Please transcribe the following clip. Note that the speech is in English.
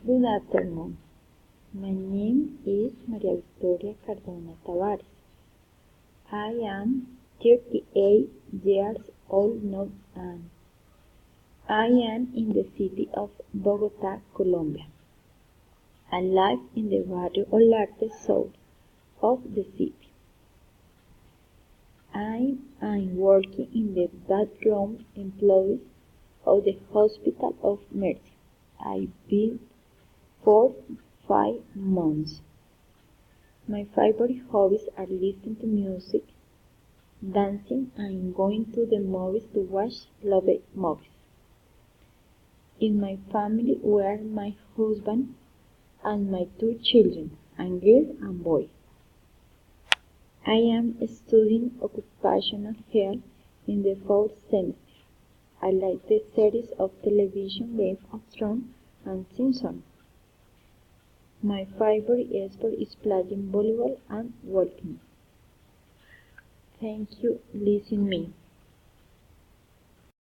Good afternoon. My name is Maria Victoria Cardona Tavares. I am 38 years old now and I am in the city of Bogota, Colombia. I live in the Barrio Olarte south of the city. I am working in the background employees of the Hospital of Mercy. I've been for 5 months. My favorite hobbies are listening to music, dancing, and going to the movies to watch loved movies. In my family were my husband and my 2 children, a girl and boy. I am studying occupational health in the 4th semester. I like the series of television Game of Thrones and Simpsons. My favorite sport is playing volleyball and walking. Thank you for listening to me.